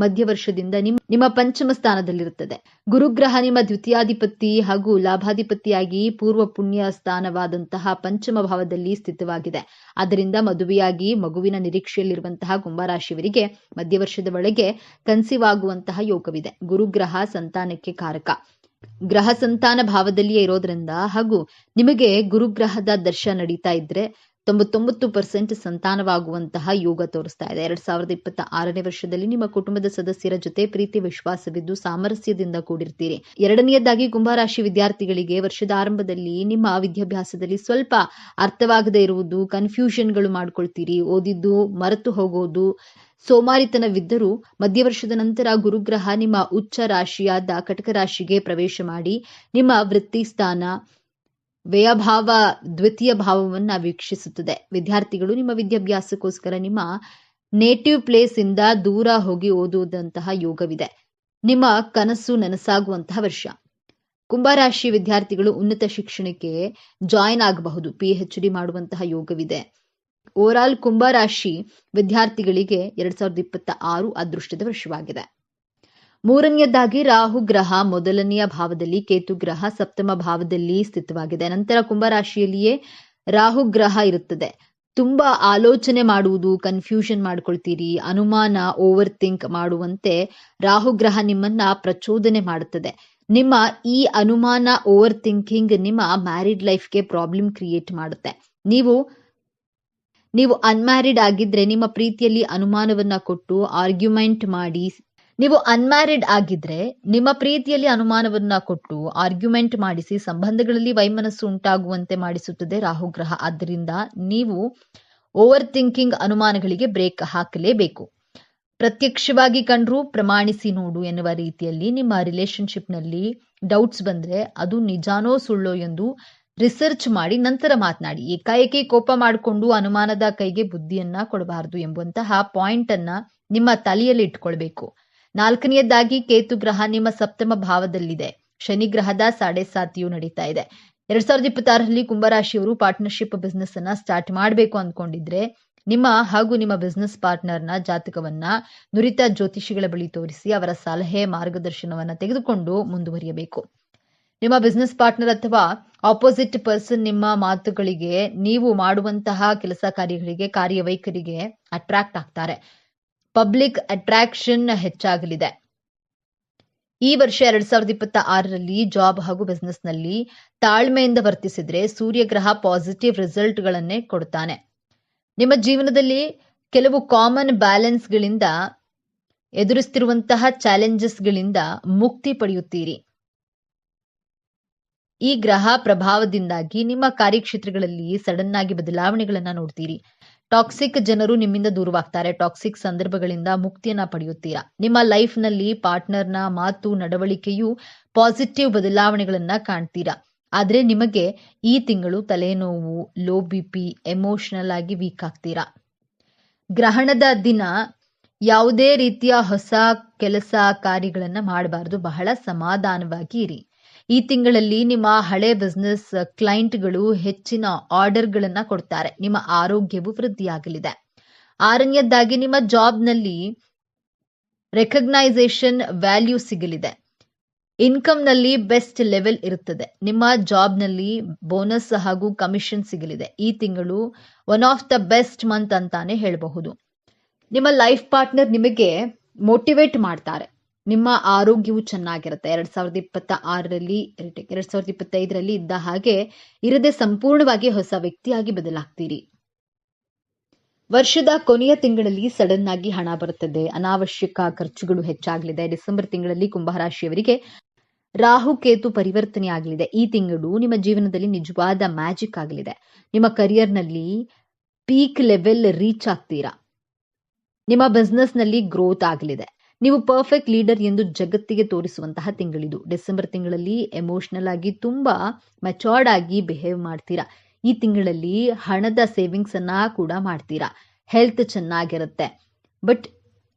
Speaker 1: ಮಧ್ಯವರ್ಷದಿಂದ ನಿಮ್ಮ ಪಂಚಮ ಸ್ಥಾನದಲ್ಲಿರುತ್ತದೆ. ಗುರುಗ್ರಹ ನಿಮ್ಮ ದ್ವಿತೀಯಾಧಿಪತಿ ಹಾಗೂ ಲಾಭಾಧಿಪತಿಯಾಗಿ ಪೂರ್ವ ಪುಣ್ಯ ಸ್ಥಾನವಾದಂತಹ ಪಂಚಮ ಭಾವದಲ್ಲಿ ಸ್ಥಿತವಾಗಿದೆ. ಆದ್ದರಿಂದ ಮದುವೆಯಾಗಿ ಮಗುವಿನ ನಿರೀಕ್ಷೆಯಲ್ಲಿರುವಂತಹ ಕುಂಭರಾಶಿಯವರಿಗೆ ಮಧ್ಯವರ್ಷದ ಒಳಗೆ ಕನ್ಸೀವ್ ಆಗುವಂತಹ ಯೋಗವಿದೆ. ಗುರುಗ್ರಹ ಸಂತಾನಕ್ಕೆ ಕಾರಕ ಗ್ರಹ, ಸಂತಾನ ಭಾವದಲ್ಲಿಯೇ ಇರೋದ್ರಿಂದ ಹಾಗೂ ನಿಮಗೆ ಗುರುಗ್ರಹದ ದರ್ಶ ನಡೀತಾ ಇದ್ರೆ 99% ಸಂತಾನವಾಗುವಂತಹ ಯೋಗ ತೋರಿಸ್ತಾ ಇದೆ. 2026ನೇ ವರ್ಷದಲ್ಲಿ ನಿಮ್ಮ ಕುಟುಂಬದ ಸದಸ್ಯರ ಜೊತೆ ಪ್ರೀತಿ ವಿಶ್ವಾಸವಿದ್ದು ಸಾಮರಸ್ಯದಿಂದ ಕೂಡಿರ್ತೀರಿ. ಎರಡನೆಯದಾಗಿ ಕುಂಭರಾಶಿ ವಿದ್ಯಾರ್ಥಿಗಳಿಗೆ ವರ್ಷದ ಆರಂಭದಲ್ಲಿ ನಿಮ್ಮ ವಿದ್ಯಾಭ್ಯಾಸದಲ್ಲಿ ಸ್ವಲ್ಪ ಅರ್ಥವಾಗದೇ ಇರುವುದು, ಕನ್ಫ್ಯೂಷನ್ಗಳು ಮಾಡ್ಕೊಳ್ತೀರಿ, ಓದಿದ್ದು ಮರೆತು ಹೋಗೋದು, ಸೋಮಾರಿತನವಿದ್ದರೂ ಮಧ್ಯವರ್ಷದ ನಂತರ ಗುರುಗ್ರಹ ನಿಮ್ಮ ಉಚ್ಚ ರಾಶಿಯಾದ ಕಟಕ ರಾಶಿಗೆ ಪ್ರವೇಶ ಮಾಡಿ ನಿಮ್ಮ ವೃತ್ತಿ ಸ್ಥಾನ ವ್ಯಯಭಾವ ದ್ವಿತೀಯ ಭಾವವನ್ನ ವೀಕ್ಷಿಸುತ್ತದೆ. ವಿದ್ಯಾರ್ಥಿಗಳು ನಿಮ್ಮ ವಿದ್ಯಾಭ್ಯಾಸಕ್ಕೋಸ್ಕರ ನಿಮ್ಮ ನೇಟಿವ್ ಪ್ಲೇಸ್ ಇಂದ ದೂರ ಹೋಗಿ ಓದುವಂತಹ ಯೋಗವಿದೆ. ನಿಮ್ಮ ಕನಸು ನನಸಾಗುವಂತಹ ವರ್ಷ. ಕುಂಭರಾಶಿ ವಿದ್ಯಾರ್ಥಿಗಳು ಉನ್ನತ ಶಿಕ್ಷಣಕ್ಕೆ ಜಾಯಿನ್ ಆಗಬಹುದು. PhD ಮಾಡುವಂತಹ ಯೋಗವಿದೆ. ಓವರಾಲ್ ಕುಂಭರಾಶಿ ವಿದ್ಯಾರ್ಥಿಗಳಿಗೆ 2026 ಅದೃಷ್ಟದ ವರ್ಷವಾಗಿದೆ. ಮೂರನೆಯದಾಗಿ ರಾಹು ಗ್ರಹ ಮೊದಲನೆಯ ಭಾವದಲ್ಲಿ, ಕೇತು ಗ್ರಹ ಸಪ್ತಮ ಭಾವದಲ್ಲಿ ಸ್ಥಿತವಾಗಿದೆ. ನಂತರ ಕುಂಭರಾಶಿಯಲ್ಲಿಯೇ ರಾಹು ಗ್ರಹ ಇರುತ್ತದೆ. ತುಂಬಾ ಆಲೋಚನೆ ಮಾಡುವುದು, ಕನ್ಫ್ಯೂಷನ್ ಮಾಡ್ಕೊಳ್ತೀರಿ, ಅನುಮಾನ, ಓವರ್ ಥಿಂಕ್ ಮಾಡುವಂತೆ ರಾಹುಗ್ರಹ ನಿಮ್ಮನ್ನ ಪ್ರಚೋದನೆ ಮಾಡುತ್ತದೆ. ನಿಮ್ಮ ಈ ಅನುಮಾನ, ಓವರ್ ಥಿಂಕಿಂಗ್ ನಿಮ್ಮ ಮ್ಯಾರಿಡ್ ಲೈಫ್ಗೆ ಪ್ರಾಬ್ಲಮ್ ಕ್ರಿಯೇಟ್ ಮಾಡುತ್ತೆ. ನೀವು ಅನ್ಮ್ಯಾರಿಡ್ ಆಗಿದ್ರೆ ನಿಮ್ಮ ಪ್ರೀತಿಯಲ್ಲಿ ಅನುಮಾನವನ್ನ ಕೊಟ್ಟು ಆರ್ಗ್ಯುಮೆಂಟ್ ಮಾಡಿ ಮಾಡಿಸಿ ಸಂಬಂಧಗಳಲ್ಲಿ ವೈಮನಸ್ಸು ಉಂಟಾಗುವಂತೆ ಮಾಡಿಸುತ್ತದೆ ರಾಹುಗ್ರಹ. ಆದ್ದರಿಂದ ನೀವು ಓವರ್ ಥಿಂಕಿಂಗ್ ಅನುಮಾನಗಳಿಗೆ ಬ್ರೇಕ್ ಹಾಕಲೇಬೇಕು. ಪ್ರತ್ಯಕ್ಷವಾಗಿ ಕಂಡ್ರೂ ಪ್ರಮಾಣಿಸಿ ನೋಡು ಎನ್ನುವ ರೀತಿಯಲ್ಲಿ ನಿಮ್ಮ ರಿಲೇಶನ್ಶಿಪ್ನಲ್ಲಿ ಡೌಟ್ಸ್ ಬಂದ್ರೆ ಅದು ನಿಜಾನೋ ಸುಳ್ಳೋ ಎಂದು ರಿಸರ್ಚ್ ಮಾಡಿ ನಂತರ ಮಾತನಾಡಿ. ಏಕಾಏಕಿ ಕೋಪ ಮಾಡಿಕೊಂಡು ಅನುಮಾನದ ಕೈಗೆ ಬುದ್ಧಿಯನ್ನ ಕೊಡಬಾರದು ಎಂಬಂತಹ ಪಾಯಿಂಟ್ ಅನ್ನ ನಿಮ್ಮ ತಲೆಯಲ್ಲಿ ಇಟ್ಕೊಳ್ಬೇಕು. 4ನೇದಾಗಿ ಕೇತು ಗ್ರಹ ನಿಮ್ಮ ಸಪ್ತಮ ಭಾವದಲ್ಲಿದೆ. ಶನಿ ಗ್ರಹದ 7.5 ನಡೀತಾ ಇದೆ. 2026ರಲ್ಲಿ ಕುಂಭರಾಶಿಯವರು ಪಾರ್ಟ್ನರ್ಶಿಪ್ ಬಿಸ್ನೆಸ್ ಅನ್ನ ಸ್ಟಾರ್ಟ್ ಮಾಡಬೇಕು ಅಂದ್ಕೊಂಡಿದ್ರೆ ನಿಮ್ಮ ಹಾಗೂ ನಿಮ್ಮ ಬಿಸ್ನೆಸ್ ಪಾರ್ಟ್ನರ್ನ ಜಾತಕವನ್ನ ನುರಿತ ಜ್ಯೋತಿಷಿಗಳ ಬಳಿ ತೋರಿಸಿ ಅವರ ಸಲಹೆ ಮಾರ್ಗದರ್ಶನವನ್ನ ತೆಗೆದುಕೊಂಡು ಮುಂದುವರಿಯಬೇಕು. ನಿಮ್ಮ ಬಿಸ್ನೆಸ್ ಪಾರ್ಟ್ನರ್ ಅಥವಾ ಆಪೋಸಿಟ್ ಪರ್ಸನ್ ನಿಮ್ಮ ಮಾತುಗಳಿಗೆ, ನೀವು ಮಾಡುವಂತಹ ಕೆಲಸ ಕಾರ್ಯಗಳಿಗೆ, ಕಾರ್ಯವೈಖರಿಗೆ ಅಟ್ರಾಕ್ಟ್ ಆಗ್ತಾರೆ. ಪಬ್ಲಿಕ್ ಅಟ್ರಾಕ್ಷನ್ ಹೆಚ್ಚಾಗಲಿದೆ. ಈ ವರ್ಷ 2026ರಲ್ಲಿ ಜಾಬ್ ಹಾಗೂ ಬಿಸ್ನೆಸ್ ನಲ್ಲಿ ತಾಳ್ಮೆಯಿಂದ ವರ್ತಿಸಿದ್ರೆ ಸೂರ್ಯಗ್ರಹ ಪಾಸಿಟಿವ್ ರಿಸಲ್ಟ್ ಗಳನ್ನೇ ಕೊಡ್ತಾನೆ. ನಿಮ್ಮ ಜೀವನದಲ್ಲಿ ಕೆಲವು ಕಾಮನ್ ಬ್ಯಾಲೆನ್ಸ್ ಗಳಿಂದ ಎದುರಿಸ್ತಿರುವಂತಹ ಚಾಲೆಂಜಸ್ ಗಳಿಂದ ಮುಕ್ತಿ ಪಡೆಯುತ್ತೀರಿ. ಈ ಗ್ರಹ ಪ್ರಭಾವದಿಂದಾಗಿ ನಿಮ್ಮ ಕಾರ್ಯಕ್ಷೇತ್ರಗಳಲ್ಲಿ ಸಡನ್ ಆಗಿ ಬದಲಾವಣೆಗಳನ್ನ ನೋಡ್ತೀರಿ. ಟಾಕ್ಸಿಕ್ ಜನರು ನಿಮ್ಮಿಂದ ದೂರವಾಗ್ತಾರೆ. ಟಾಕ್ಸಿಕ್ ಸಂದರ್ಭಗಳಿಂದ ಮುಕ್ತಿಯನ್ನ ಪಡೆಯುತ್ತೀರಾ. ನಿಮ್ಮ ಲೈಫ್ ನಲ್ಲಿ ಪಾರ್ಟ್ನರ್ನ ಮಾತು, ನಡವಳಿಕೆಯು ಪಾಸಿಟಿವ್ ಬದಲಾವಣೆಗಳನ್ನ ಕಾಣ್ತೀರಾ. ಆದ್ರೆ ನಿಮಗೆ ಈ ತಿಂಗಳು ತಲೆನೋವು, ಲೋ ಬಿಪಿ, ಎಮೋಷನಲ್ ಆಗಿ ವೀಕ್ ಆಗ್ತೀರಾ. ಗ್ರಹಣದ ದಿನ ಯಾವುದೇ ರೀತಿಯ ಹೊಸ ಕೆಲಸ ಕಾರ್ಯಗಳನ್ನ ಮಾಡಬಾರದು. ಬಹಳ ಸಮಾಧಾನವಾಗಿ ಇರಿ. ಈ ತಿಂಗಳಲ್ಲಿ ನಿಮ್ಮ ಹಳೆ ಬಿಸ್ನೆಸ್ ಕ್ಲೈಂಟ್ಗಳು ಹೆಚ್ಚಿನ ಆರ್ಡರ್ಗಳನ್ನ ಕೊಡ್ತಾರೆ. ನಿಮ್ಮ ಆರೋಗ್ಯವು ವೃದ್ಧಿಯಾಗಲಿದೆ. 6ನೇದಾಗಿ ನಿಮ್ಮ ಜಾಬ್ನಲ್ಲಿ ರೆಕಗ್ನೈಸೇಷನ್ ವ್ಯಾಲ್ಯೂ ಸಿಗಲಿದೆ. ಇನ್ಕಮ್ನಲ್ಲಿ ಬೆಸ್ಟ್ ಲೆವೆಲ್ ಇರುತ್ತದೆ. ನಿಮ್ಮ ಜಾಬ್ನಲ್ಲಿ ಬೋನಸ್ ಹಾಗೂ ಕಮಿಷನ್ ಸಿಗಲಿದೆ. ಈ ತಿಂಗಳು one of the best month ಅಂತಾನೆ ಹೇಳಬಹುದು. ನಿಮ್ಮ ಲೈಫ್ ಪಾರ್ಟ್ನರ್ ನಿಮಗೆ ಮೋಟಿವೇಟ್ ಮಾಡ್ತಾರೆ. ನಿಮ್ಮ ಆರೋಗ್ಯವು ಚೆನ್ನಾಗಿರುತ್ತೆ. 2025ರಲ್ಲಿ ಇದ್ದ ಹಾಗೆ ಇರದೆ ಸಂಪೂರ್ಣವಾಗಿ ಹೊಸ ವ್ಯಕ್ತಿಯಾಗಿ ಬದಲಾಗ್ತೀರಿ. ವರ್ಷದ ಕೊನೆಯ ತಿಂಗಳಲ್ಲಿ ಸಡನ್ ಆಗಿ ಹಣ ಬರುತ್ತದೆ. ಅನಾವಶ್ಯಕ ಖರ್ಚುಗಳು ಹೆಚ್ಚಾಗಲಿದೆ. ಡಿಸೆಂಬರ್ ತಿಂಗಳಲ್ಲಿ ಕುಂಭರಾಶಿಯವರಿಗೆ ರಾಹು ಕೇತು ಪರಿವರ್ತನೆ ಆಗಲಿದೆ. ಈ ತಿಂಗಳು ನಿಮ್ಮ ಜೀವನದಲ್ಲಿ ನಿಜವಾದ ಮ್ಯಾಜಿಕ್ ಆಗಲಿದೆ. ನಿಮ್ಮ ಕರಿಯರ್ನಲ್ಲಿ ಪೀಕ್ ಲೆವೆಲ್ ರೀಚ್ ಆಗ್ತೀರಾ. ನಿಮ್ಮ ಬಿಸ್ನೆಸ್ನಲ್ಲಿ ಗ್ರೋತ್ ಆಗಲಿದೆ. ನೀವು ಪರ್ಫೆಕ್ಟ್ ಲೀಡರ್ ಎಂದು ಜಗತ್ತಿಗೆ ತೋರಿಸುವಂತಹ ತಿಂಗಳಿದು. ಡಿಸೆಂಬರ್ ತಿಂಗಳಲ್ಲಿ ಎಮೋಷನಲ್ ಆಗಿ ತುಂಬಾ ಮೆಚೋರ್ಡ್ ಆಗಿ ಬಿಹೇವ್ ಮಾಡ್ತೀರಾ. ಈ ತಿಂಗಳಲ್ಲಿ ಹಣದ ಸೇವಿಂಗ್ಸ್ ಅನ್ನ ಕೂಡ ಮಾಡ್ತೀರಾ. ಹೆಲ್ತ್ ಚೆನ್ನಾಗಿರುತ್ತೆ. ಬಟ್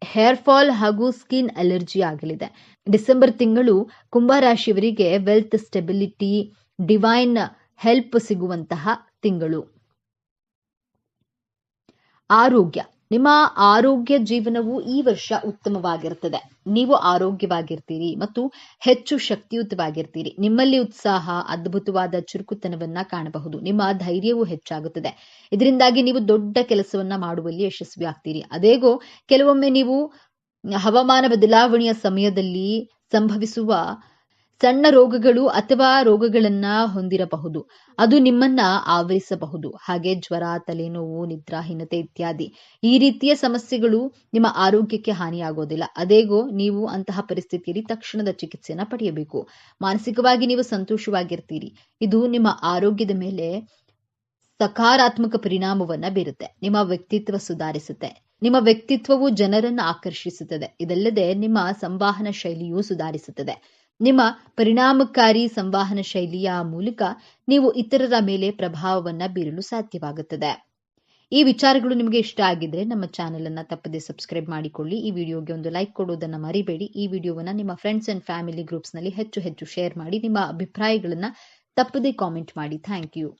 Speaker 1: ಹೇರ್ ಫಾಲ್ ಹಾಗೂ ಸ್ಕಿನ್ ಅಲರ್ಜಿ ಆಗಲಿದೆ. ಡಿಸೆಂಬರ್ ತಿಂಗಳು ಕುಂಭರಾಶಿಯವರಿಗೆ ವೆಲ್ತ್ ಸ್ಟೆಬಿಲಿಟಿ, ಡಿವೈನ್ ಹೆಲ್ಪ್ ಸಿಗುವಂತಹ ತಿಂಗಳು. ಆರೋಗ್ಯ, ನಿಮ್ಮ ಆರೋಗ್ಯ ಜೀವನವು ಈ ವರ್ಷ ಉತ್ತಮವಾಗಿರುತ್ತದೆ. ನೀವು ಆರೋಗ್ಯವಾಗಿರ್ತೀರಿ ಮತ್ತು ಹೆಚ್ಚು ಶಕ್ತಿಯುತವಾಗಿರ್ತೀರಿ. ನಿಮ್ಮಲ್ಲಿ ಉತ್ಸಾಹ, ಅದ್ಭುತವಾದ ಚುರುಕುತನವನ್ನ ಕಾಣಬಹುದು. ನಿಮ್ಮ ಧೈರ್ಯವು ಹೆಚ್ಚಾಗುತ್ತದೆ. ಇದರಿಂದಾಗಿ ನೀವು ದೊಡ್ಡ ಕೆಲಸವನ್ನ ಮಾಡುವಲ್ಲಿ ಯಶಸ್ವಿ ಆಗ್ತೀರಿ. ಅದೇಗೋ ಕೆಲವೊಮ್ಮೆ ನೀವು ಹವಾಮಾನ ಬದಲಾವಣೆಯ ಸಮಯದಲ್ಲಿ ಸಂಭವಿಸುವ ಸಣ್ಣ ರೋಗಗಳು ಅಥವಾ ರೋಗಗಳನ್ನ ಹೊಂದಿರಬಹುದು. ಅದು ನಿಮ್ಮನ್ನ ಆವರಿಸಬಹುದು. ಹಾಗೆ ಜ್ವರ, ತಲೆನೋವು, ನಿದ್ರಾಹೀನತೆ ಇತ್ಯಾದಿ ಈ ರೀತಿಯ ಸಮಸ್ಯೆಗಳು ನಿಮ್ಮ ಆರೋಗ್ಯಕ್ಕೆ ಹಾನಿಯಾಗೋದಿಲ್ಲ. ಅದೇಗೋ ನೀವು ಅಂತಹ ಪರಿಸ್ಥಿತಿಯಲ್ಲಿ ತಕ್ಷಣದ ಚಿಕಿತ್ಸೆಯನ್ನ ಪಡೆಯಬೇಕು. ಮಾನಸಿಕವಾಗಿ ನೀವು ಸಂತೋಷವಾಗಿರ್ತೀರಿ. ಇದು ನಿಮ್ಮ ಆರೋಗ್ಯದ ಮೇಲೆ ಸಕಾರಾತ್ಮಕ ಪರಿಣಾಮವನ್ನ ಬೀರುತ್ತೆ. ನಿಮ್ಮ ವ್ಯಕ್ತಿತ್ವ ಸುಧಾರಿಸುತ್ತೆ. ನಿಮ್ಮ ವ್ಯಕ್ತಿತ್ವವು ಜನರನ್ನು ಆಕರ್ಷಿಸುತ್ತದೆ. ಇದಲ್ಲದೆ ನಿಮ್ಮ ಸಂವಹನ ಶೈಲಿಯೂ ಸುಧಾರಿಸುತ್ತದೆ. ನಿಮ್ಮ ಪರಿಣಾಮಕಾರಿ ಸಂವಹನ ಶೈಲಿಯ ಮೂಲಕ ನೀವು ಇತರರ ಮೇಲೆ ಪ್ರಭಾವವನ್ನ ಬೀರಲು ಸಾಧ್ಯವಾಗುತ್ತದೆ. ಈ ವಿಚಾರಗಳು ನಿಮಗೆ ಇಷ್ಟ ಆಗಿದ್ರೆ ನಮ್ಮ ಚಾನೆಲ್ ಅನ್ನ ತಪ್ಪದೆ ಸಬ್ಸ್ಕ್ರೈಬ್ ಮಾಡಿಕೊಳ್ಳಿ. ಈ ವಿಡಿಯೋಗೆ ಒಂದು ಲೈಕ್ ಕೊಡುವುದನ್ನ ಮರಿಬೇಡಿ. ಈ ವಿಡಿಯೋವನ್ನ ನಿಮ್ಮ ಫ್ರೆಂಡ್ಸ್ ಅಂಡ್ ಫ್ಯಾಮಿಲಿ ಗ್ರೂಪ್ಸ್ ನಲ್ಲಿ ಹೆಚ್ಚು ಶೇರ್ ಮಾಡಿ. ನಿಮ್ಮ ಅಭಿಪ್ರಾಯಗಳನ್ನ ತಪ್ಪದೆ ಕಾಮೆಂಟ್ ಮಾಡಿ. Thank you.